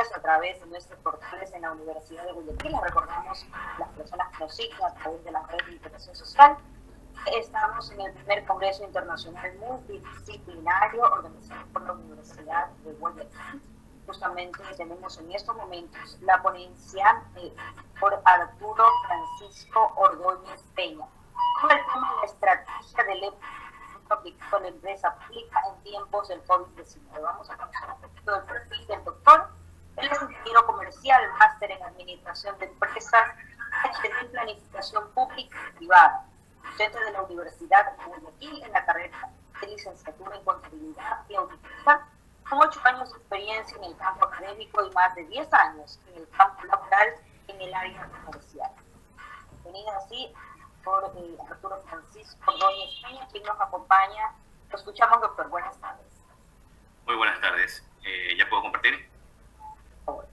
noticias a través de nuestros portales en la Universidad de Guayaquil. Les recordamos las personas que nos siguen a través de la red de interacción social. Estamos en el primer Congreso Internacional Multidisciplinario organizado por la Universidad de Guayaquil. Justamente tenemos en estos momentos la ponencia por Arturo Francisco Ordóñez Peña con el tema de la estrategia del aplicado a la empresa pública en tiempos del COVID-19. Vamos a conocer un poquito del perfil del doctor. Él es ingeniero comercial, máster en administración de empresas, máster en planificación pública y privada, docente de la Universidad de Guayaquil en la carrera de licenciatura en contabilidad y auditoría, con 8 años de experiencia en el campo académico y más de 10 años en el campo laboral en el área comercial. Venida así por Arturo Francisco Ordóñez Peña, quien nos acompaña. Lo escuchamos, doctor. Buenas tardes. Muy buenas tardes. ¿Ya puedo compartir? Por favor.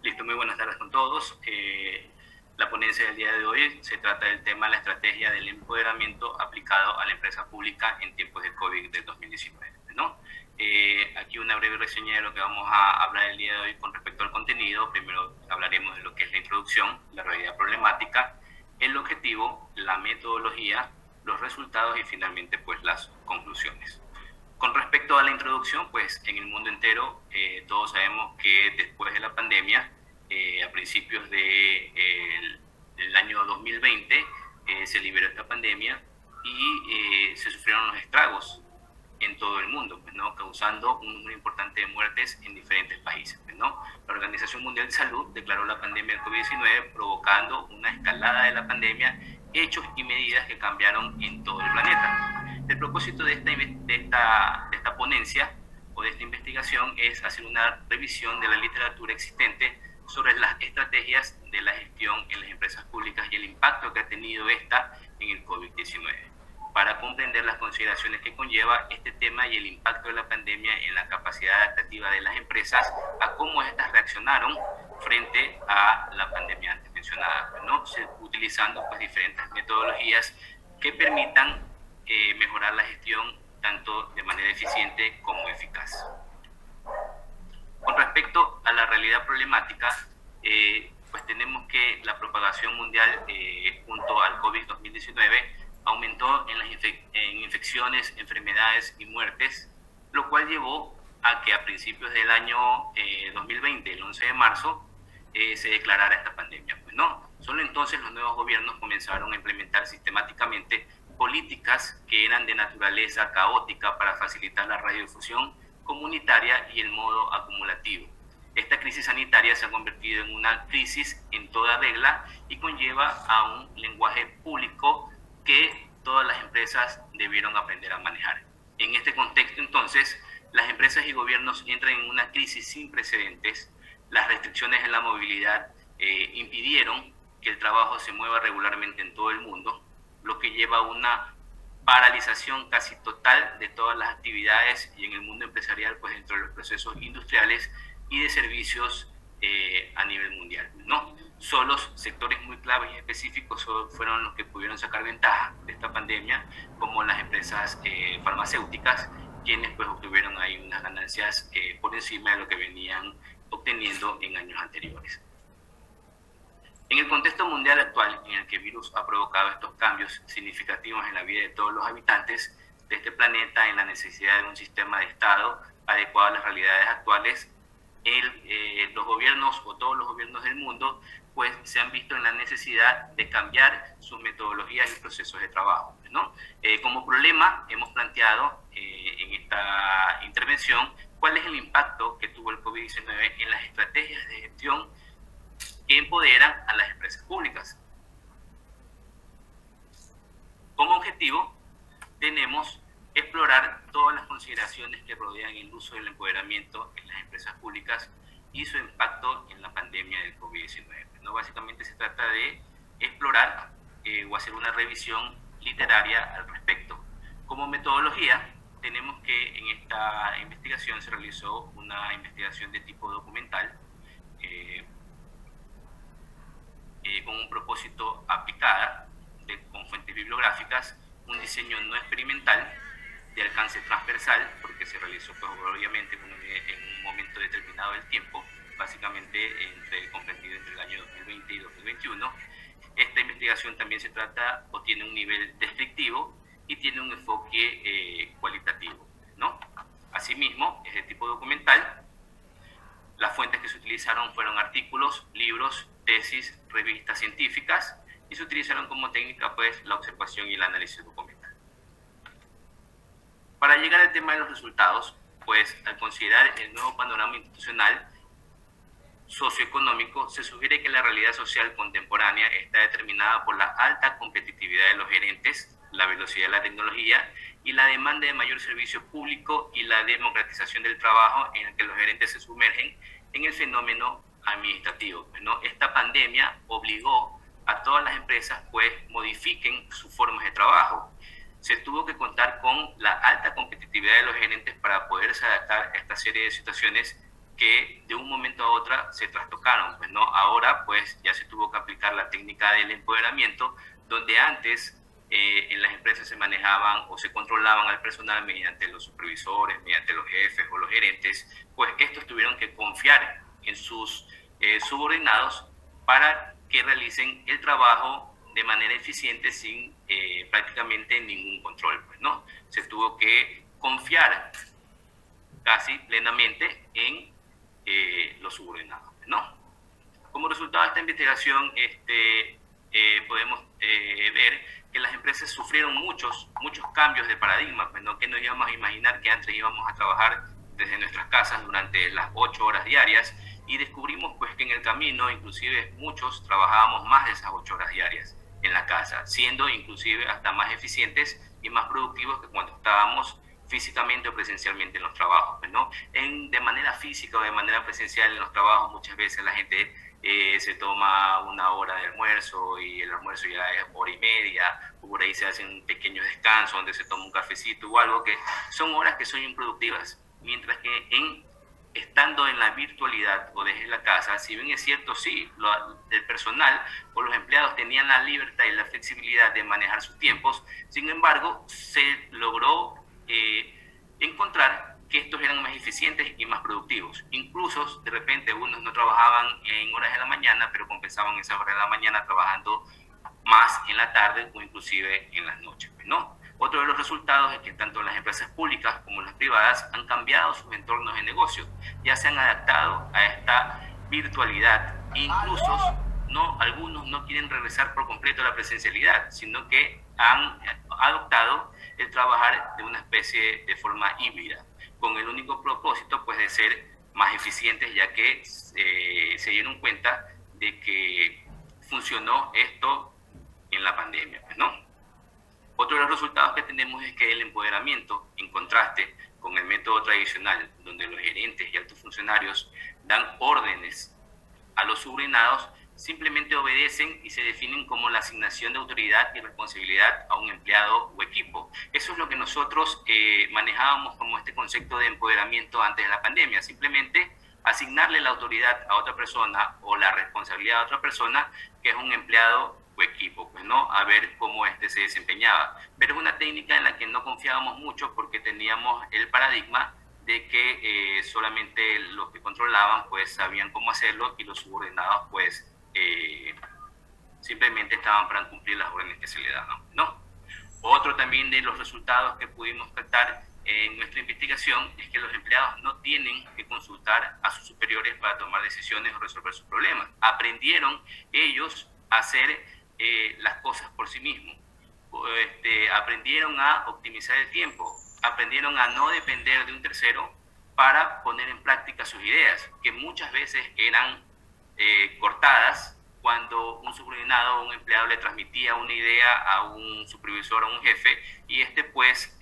Listo, muy buenas tardes con todos. La ponencia del día de hoy se trata del tema la estrategia del empoderamiento aplicado a la empresa pública en tiempos de COVID del 2019, ¿no? Aquí una breve reseña de lo que vamos a hablar el día de hoy con respecto al contenido. Primero hablaremos de lo que es la introducción, la realidad problemática, el objetivo, la metodología, los resultados y finalmente pues las conclusiones. Con respecto a la introducción, pues en el mundo entero todos sabemos que después de la pandemia, a principios del año 2020, se liberó esta pandemia y se sufrieron los estragos en todo el mundo, pues, ¿no? Causando un número importante de muertes en diferentes países, pues, ¿no? La Organización Mundial de Salud declaró la pandemia del COVID-19 provocando una escalada de la pandemia, hechos y medidas que cambiaron en todo el planeta. El propósito de esta ponencia o de esta investigación es hacer una revisión de la literatura existente sobre las estrategias de la gestión en las empresas públicas y el impacto que ha tenido esta en el COVID-19, para comprender las consideraciones que conlleva este tema y el impacto de la pandemia en la capacidad adaptativa de las empresas, a cómo estas reaccionaron frente a la pandemia antes mencionada, ¿no? Utilizando pues diferentes metodologías que permitan mejorar la gestión tanto de manera eficiente como eficaz. Con respecto a la realidad problemática, pues tenemos que la propagación mundial junto al COVID-19 aumentó en infecciones, enfermedades y muertes, lo cual llevó a que a principios del año 2020, el 11 de marzo, se declarara esta pandemia. Pues no, solo entonces los nuevos gobiernos comenzaron a implementar sistemáticamente políticas que eran de naturaleza caótica para facilitar la radiodifusión comunitaria y el modo acumulativo. Esta crisis sanitaria se ha convertido en una crisis en toda regla y conlleva a un lenguaje público que todas las empresas debieron aprender a manejar. En este contexto, entonces, las empresas y gobiernos entran en una crisis sin precedentes. Las restricciones en la movilidad impidieron que el trabajo se mueva regularmente en todo el mundo, lo que lleva a una paralización casi total de todas las actividades y en el mundo empresarial, pues dentro de los procesos industriales y de servicios a nivel mundial, ¿no? Solo sectores muy claves y específicos fueron los que pudieron sacar ventaja de esta pandemia, como las empresas farmacéuticas, quienes pues obtuvieron ahí unas ganancias por encima de lo que venían obteniendo en años anteriores. En el contexto mundial actual, en el que el virus ha provocado estos cambios significativos en la vida de todos los habitantes de este planeta, en la necesidad de un sistema de Estado adecuado a las realidades actuales, los gobiernos o todos los gobiernos del mundo pues se han visto en la necesidad de cambiar sus metodologías y procesos de trabajo, ¿no? Como problema hemos planteado en esta intervención cuál es el impacto que tuvo el COVID-19 en las estrategias de gestión que empoderan a las empresas públicas. Como objetivo tenemos explorar todas las consideraciones que rodean el uso del empoderamiento en las empresas públicas y su impacto en la pandemia del COVID-19. ¿No? Básicamente se trata de explorar o hacer una revisión literaria al respecto. Como metodología, tenemos que en esta investigación se realizó una investigación de tipo documental diseño no experimental de alcance transversal, porque se realizó pues, obviamente en un momento determinado del tiempo, básicamente comprendido entre el año 2020 y 2021. Esta investigación también se trata o tiene un nivel descriptivo y tiene un enfoque cualitativo, ¿no? Asimismo, es de tipo documental. Las fuentes que se utilizaron fueron artículos, libros, tesis, revistas científicas, y se utilizaron como técnica pues, la observación y el análisis documental. Para llegar al tema de los resultados, pues al considerar el nuevo panorama institucional socioeconómico, se sugiere que la realidad social contemporánea está determinada por la alta competitividad de los gerentes, la velocidad de la tecnología y la demanda de mayor servicio público y la democratización del trabajo en el que los gerentes se sumergen en el fenómeno administrativo, ¿no? Esta pandemia obligó a todas las empresas pues modifiquen sus formas de trabajo. Se tuvo que contar con la alta competitividad de los gerentes para poderse adaptar a esta serie de situaciones que de un momento a otro se trastocaron, pues, ¿no? Ahora pues ya se tuvo que aplicar la técnica del empoderamiento, donde antes en las empresas se manejaban o se controlaban al personal mediante los supervisores, mediante los jefes o los gerentes, pues estos tuvieron que confiar en sus subordinados para que realicen el trabajo de manera eficiente sin prácticamente ningún control, pues, ¿no? Se tuvo que confiar casi plenamente en los subordinados, ¿no? Como resultado de esta investigación, podemos ver que las empresas sufrieron muchos cambios de paradigma, pues, ¿no? Que nos íbamos a imaginar que antes íbamos a trabajar desde nuestras casas durante las 8 horas diarias, y descubrimos pues que en el camino inclusive muchos trabajábamos más de esas 8 horas diarias en la casa, siendo inclusive hasta más eficientes y más productivos que cuando estábamos físicamente o presencialmente en los trabajos, pues, ¿no? De manera física o de manera presencial en los trabajos muchas veces la gente se toma una hora de almuerzo y el almuerzo ya es hora y media, o por ahí se hacen pequeños descansos donde se toma un cafecito o algo, que son horas que son improductivas, mientras que estando en la virtualidad o desde la casa, si bien es cierto, sí, el personal o los empleados tenían la libertad y la flexibilidad de manejar sus tiempos, sin embargo, se logró encontrar que estos eran más eficientes y más productivos. Incluso, de repente, unos no trabajaban en horas de la mañana, pero compensaban esas horas de la mañana trabajando más en la tarde o inclusive en las noches, ¿no? Otro de los resultados es que tanto las empresas públicas como las privadas han cambiado sus entornos de negocio, ya se han adaptado a esta virtualidad. Incluso algunos no quieren regresar por completo a la presencialidad, sino que han adoptado el trabajar de una especie de forma híbrida, con el único propósito pues de ser más eficientes, ya que se dieron cuenta de que funcionó esto en la pandemia, pues, ¿no? Otro de los resultados que tenemos es que el empoderamiento, en contraste con el método tradicional, donde los gerentes y altos funcionarios dan órdenes a los subordinados, simplemente obedecen y se definen como la asignación de autoridad y responsabilidad a un empleado o equipo. Eso es lo que nosotros manejábamos como este concepto de empoderamiento antes de la pandemia, simplemente asignarle la autoridad a otra persona o la responsabilidad a otra persona que es un empleado o equipo, pues, ¿no? A ver cómo se desempeñaba. Pero es una técnica en la que no confiábamos mucho porque teníamos el paradigma de que solamente los que controlaban pues sabían cómo hacerlo y los subordinados pues simplemente estaban para cumplir las órdenes que se le daban, ¿no? Otro también de los resultados que pudimos captar en nuestra investigación es que los empleados no tienen que consultar a sus superiores para tomar decisiones o resolver sus problemas. Aprendieron ellos a hacer las cosas por sí mismos. Aprendieron a optimizar el tiempo, aprendieron a no depender de un tercero para poner en práctica sus ideas, que muchas veces eran cortadas cuando un subordinado o un empleado le transmitía una idea a un supervisor o a un jefe y pues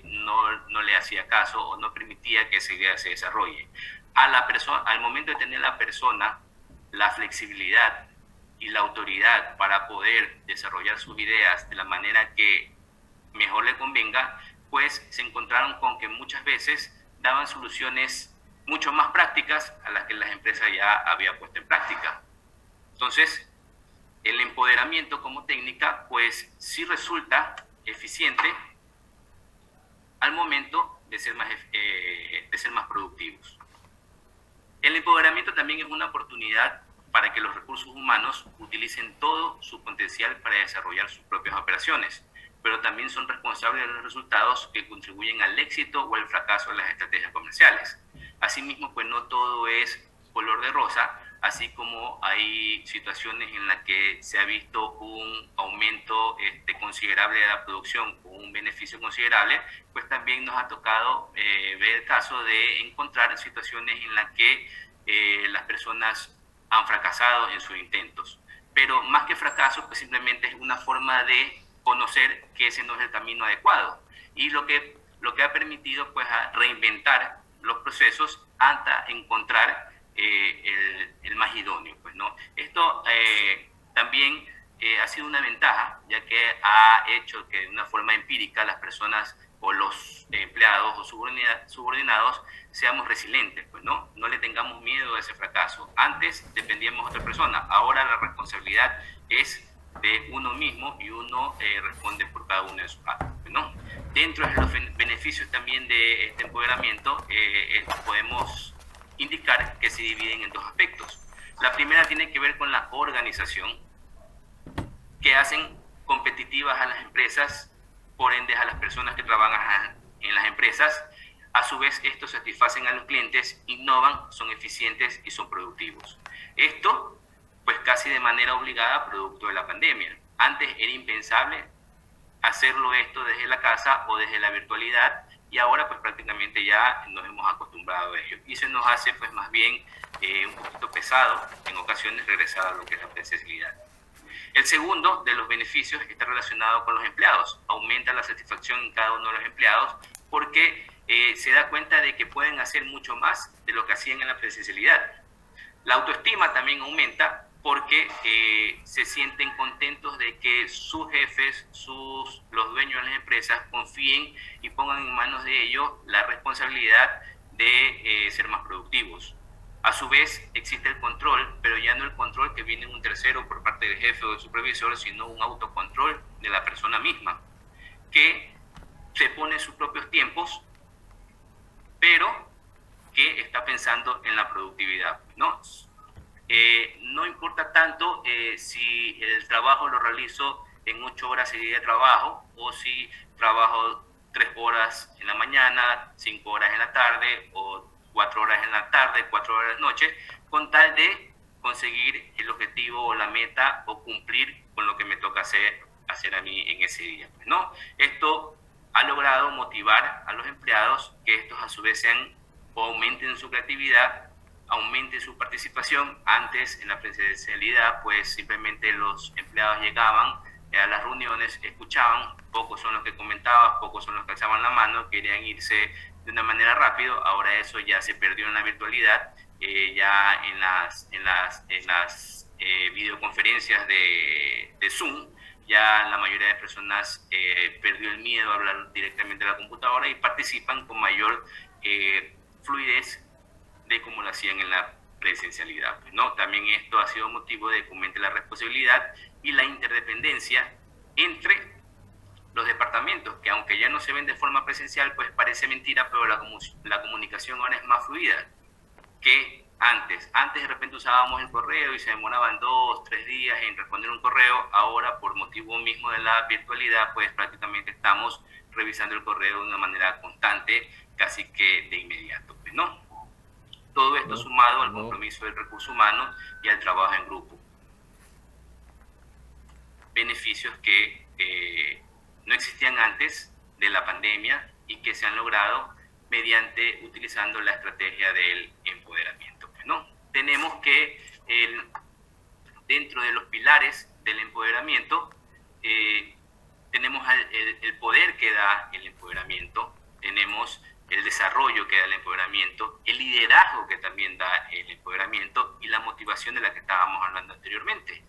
no le hacía caso o no permitía que esa idea se desarrolle. Al momento de tener la persona la flexibilidad y la autoridad para poder desarrollar sus ideas de la manera que mejor le convenga, pues se encontraron con que muchas veces daban soluciones mucho más prácticas a las que las empresas ya habían puesto en práctica. Entonces, el empoderamiento como técnica, pues sí resulta eficiente al momento de ser más productivos. El empoderamiento también es una oportunidad para que los recursos humanos utilicen todo su potencial para desarrollar sus propias operaciones, pero también son responsables de los resultados que contribuyen al éxito o al fracaso de las estrategias comerciales. Asimismo, pues no todo es color de rosa, así como hay situaciones en las que se ha visto un aumento considerable de la producción con un beneficio considerable, pues también nos ha tocado ver el caso de encontrar situaciones en las que las personas han fracasado en sus intentos. Pero más que fracaso, pues simplemente es una forma de conocer que ese no es el camino adecuado. Y lo que ha permitido pues a reinventar los procesos hasta encontrar el más idóneo, pues, ¿no? Esto también ha sido una ventaja, ya que ha hecho que de una forma empírica las personas o los empleados o subordinados seamos resilientes, pues, ¿no? No le tengamos miedo a ese fracaso. Antes dependíamos de otra persona, ahora la responsabilidad es de uno mismo y uno responde por cada uno de sus actos, ¿no? Dentro de los beneficios también de este empoderamiento podemos indicar que se dividen en dos aspectos. La primera tiene que ver con la organización, que hacen competitivas a las empresas, por ende a las personas que trabajan en las empresas. A su vez, estos satisfacen a los clientes, innovan, son eficientes y son productivos. Esto, pues casi de manera obligada, producto de la pandemia. Antes era impensable hacerlo esto desde la casa o desde la virtualidad, y ahora pues prácticamente ya nos hemos acostumbrado a ello. Y se nos hace pues más bien un poquito pesado en ocasiones regresar a lo que es la presencialidad. El segundo de los beneficios está relacionado con los empleados. Aumenta la satisfacción en cada uno de los empleados porque se da cuenta de que pueden hacer mucho más de lo que hacían en la presencialidad. La autoestima también aumenta porque se sienten contentos de que sus jefes, los dueños de las empresas confíen y pongan en manos de ellos la responsabilidad de ser más productivos. A su vez existe el control, pero ya no el control que viene de un tercero por parte del jefe o del supervisor, sino un autocontrol de la persona misma, que se pone sus propios tiempos, pero que está pensando en la productividad, ¿no? No importa tanto si el trabajo lo realizo en 8 horas seguidas de trabajo o si trabajo 3 horas en la mañana, 5 horas en la tarde o 4 horas en la tarde, 4 horas en la noche, con tal de conseguir el objetivo o la meta o cumplir con lo que me toca hacer a mí en ese día, ¿no? Esto ha logrado motivar a los empleados que estos a su vez aumenten su creatividad, aumente su participación. Antes, en la presencialidad, pues simplemente los empleados llegaban a las reuniones, escuchaban, pocos son los que comentaban, pocos son los que alzaban la mano, querían irse de una manera rápida. Ahora eso ya se perdió en la virtualidad, ya en las videoconferencias de Zoom, ya la mayoría de personas perdió el miedo a hablar directamente a la computadora y participan con mayor fluidez de como lo hacían en la presencialidad, ¿no? También esto ha sido motivo de que aumente la responsabilidad y la interdependencia entre los departamentos, que aunque ya no se ven de forma presencial, pues parece mentira, pero la comunicación ahora es más fluida que antes. Antes de repente usábamos el correo y se demoraban 2, 3 días en responder un correo. Ahora, por motivo mismo de la virtualidad, pues prácticamente estamos revisando el correo de una manera constante, casi que de inmediato, ¿no? Todo esto sumado al compromiso del recurso humano y al trabajo en grupo. Beneficios que no existían antes de la pandemia y que se han logrado mediante utilizando la estrategia del empoderamiento, ¿no? Tenemos que dentro de los pilares del empoderamiento tenemos el poder que da el empoderamiento, tenemos el desarrollo que da el empoderamiento, el liderazgo que también da el empoderamiento y la motivación de la que estábamos hablando anteriormente,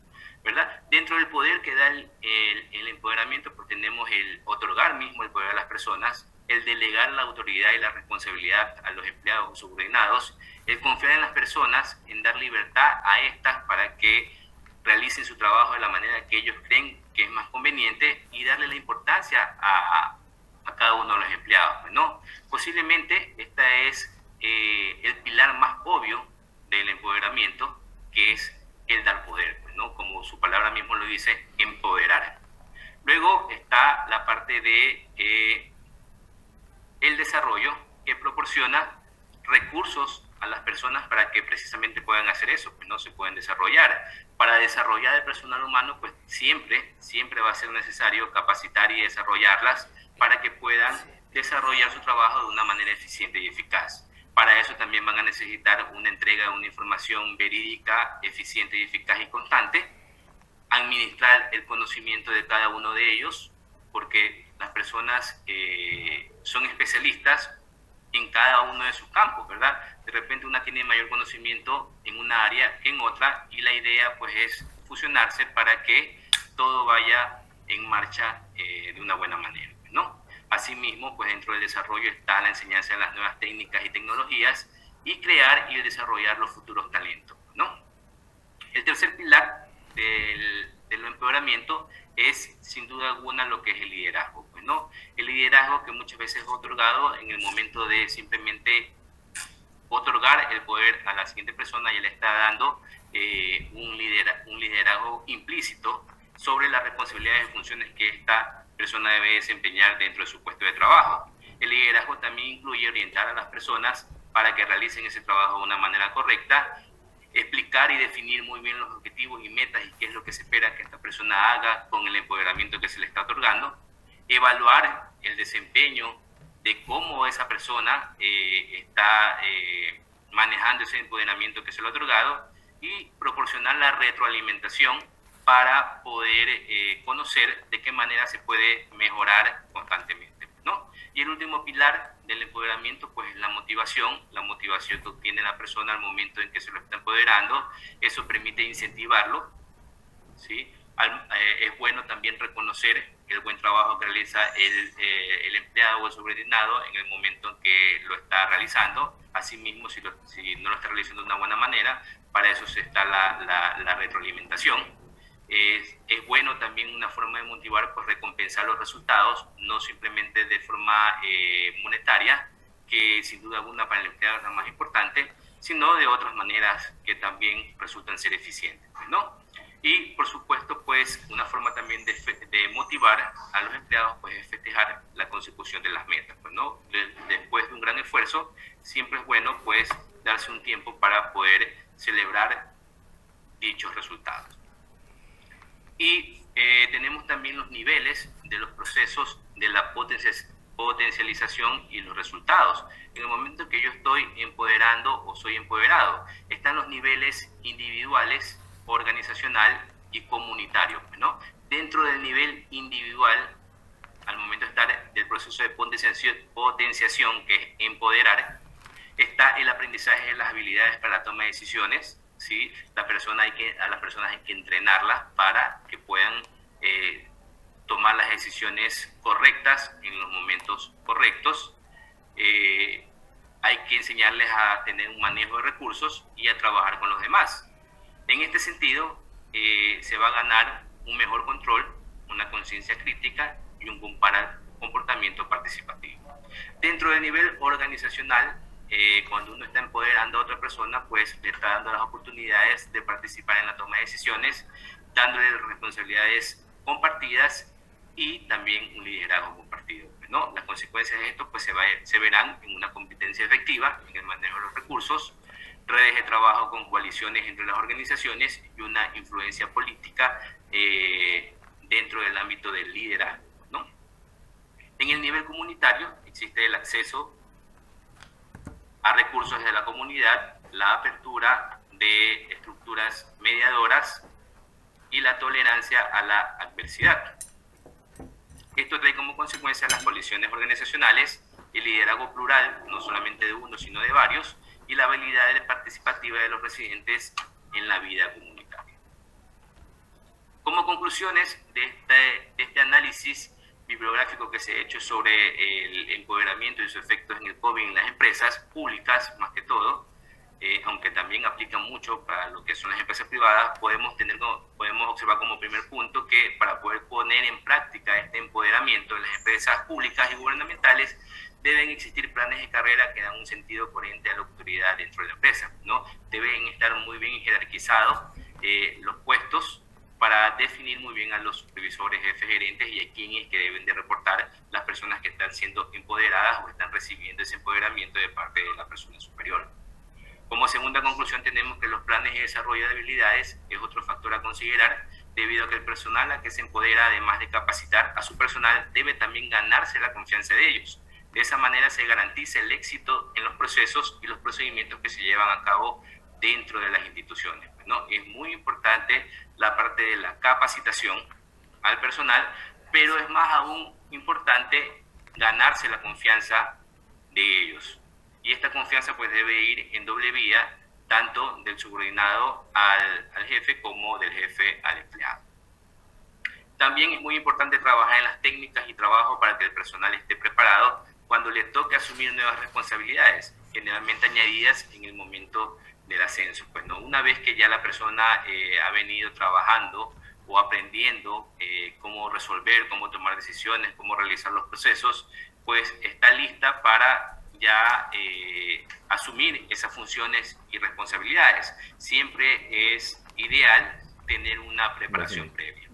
¿verdad? Dentro del poder que da el empoderamiento, pues tenemos el otorgar mismo el poder a las personas, el delegar la autoridad y la responsabilidad a los empleados o subordinados, el confiar en las personas, en dar libertad a estas para que realicen su trabajo de la manera que ellos creen que es más conveniente y darle la importancia a cada uno de los empleados, ¿no? Posiblemente esta es el pilar más obvio del empoderamiento, que es el dar poder, ¿no? Como su palabra mismo lo dice, empoderar. Luego está la parte de el desarrollo, que proporciona recursos a las personas para que precisamente puedan hacer eso, pues no se pueden desarrollar. Para desarrollar el personal humano, pues siempre va a ser necesario capacitar y desarrollarlas para que puedan desarrollar su trabajo de una manera eficiente y eficaz. Para eso también van a necesitar una entrega de una información verídica, eficiente y eficaz y constante, administrar el conocimiento de cada uno de ellos, porque las personas son especialistas en cada uno de sus campos, ¿verdad? De repente una tiene mayor conocimiento en una área que en otra, y la idea pues es fusionarse para que todo vaya en marcha de una buena manera, ¿no? Asimismo, pues dentro del desarrollo está la enseñanza de las nuevas técnicas y tecnologías y crear y desarrollar los futuros talentos, ¿no? El tercer pilar del empoderamiento es sin duda alguna lo que es el liderazgo, pues, ¿no? El liderazgo que muchas veces es otorgado en el momento de simplemente otorgar el poder a la siguiente persona, y le está dando un liderazgo implícito sobre las responsabilidades y funciones que esta persona debe desempeñar dentro de su puesto de trabajo. El liderazgo también incluye orientar a las personas para que realicen ese trabajo de una manera correcta, explicar y definir muy bien los objetivos y metas y qué es lo que se espera que esta persona haga con el empoderamiento que se le está otorgando, evaluar el desempeño de cómo esa persona está manejando ese empoderamiento que se le ha otorgado, y proporcionar la retroalimentación para poder conocer de qué manera se puede mejorar constantemente, ¿no? Y el último pilar del empoderamiento pues es la motivación que obtiene la persona al momento en que se lo está empoderando. Eso permite incentivarlo, ¿sí? Es bueno también reconocer el buen trabajo que realiza el empleado o el subordinado en el momento en que lo está realizando. Asimismo, si no lo está realizando de una buena manera, para eso está la retroalimentación. Es bueno también una forma de motivar, pues recompensar los resultados, no simplemente de forma monetaria, que sin duda alguna para el empleado es la más importante, sino de otras maneras que también resultan ser eficientes, ¿no? Y por supuesto, pues una forma también de motivar a los empleados pues es festejar la consecución de las metas, pues, ¿no? Después de un gran esfuerzo, siempre es bueno pues darse un tiempo para poder celebrar dichos resultados. Y tenemos también los niveles de los procesos de la potencialización y los resultados. En el momento que yo estoy empoderando o soy empoderado, están los niveles individuales, organizacional y comunitario, ¿no? Dentro del nivel individual, al momento de estar del proceso de potenciación, que es empoderar, está el aprendizaje de las habilidades para la toma de decisiones, ¿sí? A las personas hay que entrenarlas para que puedan tomar las decisiones correctas en los momentos correctos. Hay que enseñarles a tener un manejo de recursos y a trabajar con los demás. En este sentido, se va a ganar un mejor control, una conciencia crítica y un comportamiento participativo. Dentro del nivel organizacional, cuando uno está empoderando a otra persona, pues le está dando las oportunidades de participar en la toma de decisiones, dándole responsabilidades compartidas y también un liderazgo compartido, ¿no? Las consecuencias de esto pues se verán en una competencia efectiva en el manejo de los recursos, redes de trabajo con coaliciones entre las organizaciones y una influencia política dentro del ámbito del liderazgo, ¿no? En el nivel comunitario existe el acceso a recursos de la comunidad, la apertura de estructuras mediadoras y la tolerancia a la adversidad. Esto trae como consecuencia las coaliciones organizacionales, el liderazgo plural, no solamente de uno, sino de varios, y la habilidad participativa de los residentes en la vida comunitaria. Como conclusiones de este análisis bibliográfico que se ha hecho sobre el empoderamiento y sus efectos en el COVID en las empresas públicas, más que todo, aunque también aplica mucho para lo que son las empresas privadas, podemos observar como primer punto que para poder poner en práctica este empoderamiento de las empresas públicas y gubernamentales, deben existir planes de carrera que dan un sentido coherente a la autoridad dentro de la empresa, ¿no? Deben estar muy bien jerarquizados los puestos para definir muy bien a los supervisores, jefes, gerentes y a quienes que deben de reportar las personas que están siendo empoderadas o están recibiendo ese empoderamiento de parte de la persona superior. Como segunda conclusión tenemos que los planes de desarrollo de habilidades es otro factor a considerar, debido a que el personal a que se empodera, además de capacitar a su personal, debe también ganarse la confianza de ellos. De esa manera se garantiza el éxito en los procesos y los procedimientos que se llevan a cabo dentro de las instituciones, ¿no? Es muy importante la parte de la capacitación al personal, pero es más aún importante ganarse la confianza de ellos. Y esta confianza pues debe ir en doble vía, tanto del subordinado al jefe como del jefe al empleado. También es muy importante trabajar en las técnicas y trabajo para que el personal esté preparado cuando le toque asumir nuevas responsabilidades, generalmente añadidas en el momento del ascenso. Pues, ¿no? Una vez que ya la persona ha venido trabajando o aprendiendo cómo resolver, cómo tomar decisiones, cómo realizar los procesos, pues está lista para ya asumir esas funciones y responsabilidades. Siempre es ideal tener una preparación previa.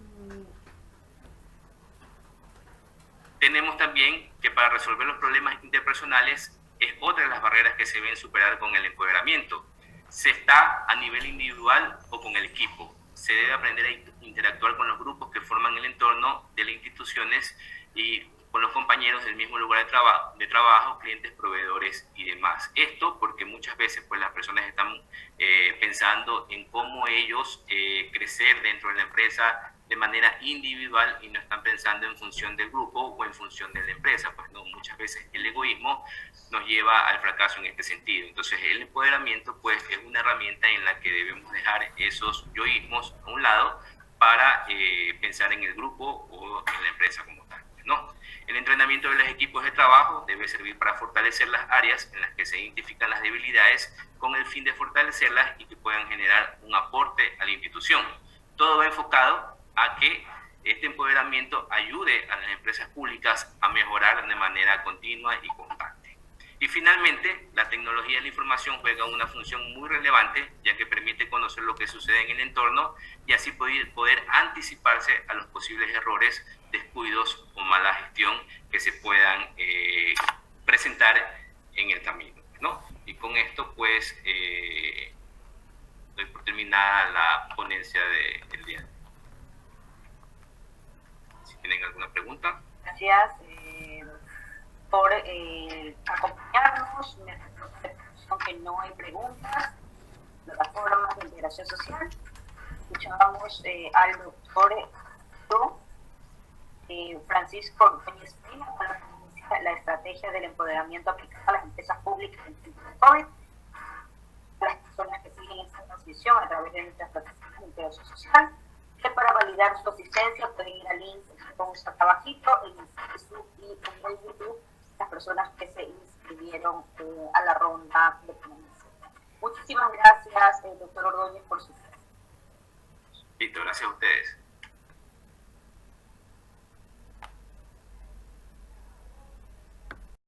Tenemos también que para resolver los problemas interpersonales es otra de las barreras que se deben superar con el empoderamiento. Se está a nivel individual o con el equipo. Se debe aprender a interactuar con los grupos que forman el entorno de las instituciones y con los compañeros del mismo lugar de trabajo, clientes, proveedores y demás. Esto porque muchas veces pues, las personas están pensando en cómo ellos crecer dentro de la empresa de manera individual y no están pensando en función del grupo o en función de la empresa. Pues no, muchas veces el egoísmo nos lleva al fracaso en este sentido. Entonces el empoderamiento pues, es una herramienta en la que debemos dejar esos yoísmos a un lado para pensar en el grupo o en la empresa como tal, ¿no? El entrenamiento de los equipos de trabajo debe servir para fortalecer las áreas en las que se identifican las debilidades con el fin de fortalecerlas y que puedan generar un aporte a la institución. Todo va enfocado a que este empoderamiento ayude a las empresas públicas a mejorar de manera continua y constante. Y finalmente, la tecnología de la información juega una función muy relevante, ya que permite conocer lo que sucede en el entorno y así poder anticiparse a los posibles errores, descuidos o mala gestión que se puedan presentar en el camino, ¿no? Y con esto, pues, doy por terminada la ponencia del día. Si tienen alguna pregunta. Gracias por acompañarnos. Aunque no hay preguntas, plataformas de integración social. Escuchábamos al doctor Francisco Ordóñez Pina para la estrategia del empoderamiento aplicada a las empresas públicas en tiempos de COVID. Las personas que siguen esta transmisión a través de nuestras plataformas de integración social, que para validar su asistencia pueden ir al link que ponemos acá abajito en Facebook y en el YouTube, las personas que se inscribieron a la ronda de ponencia. Muchísimas gracias, doctor Ordóñez, por su tiempo. Listo, gracias a ustedes.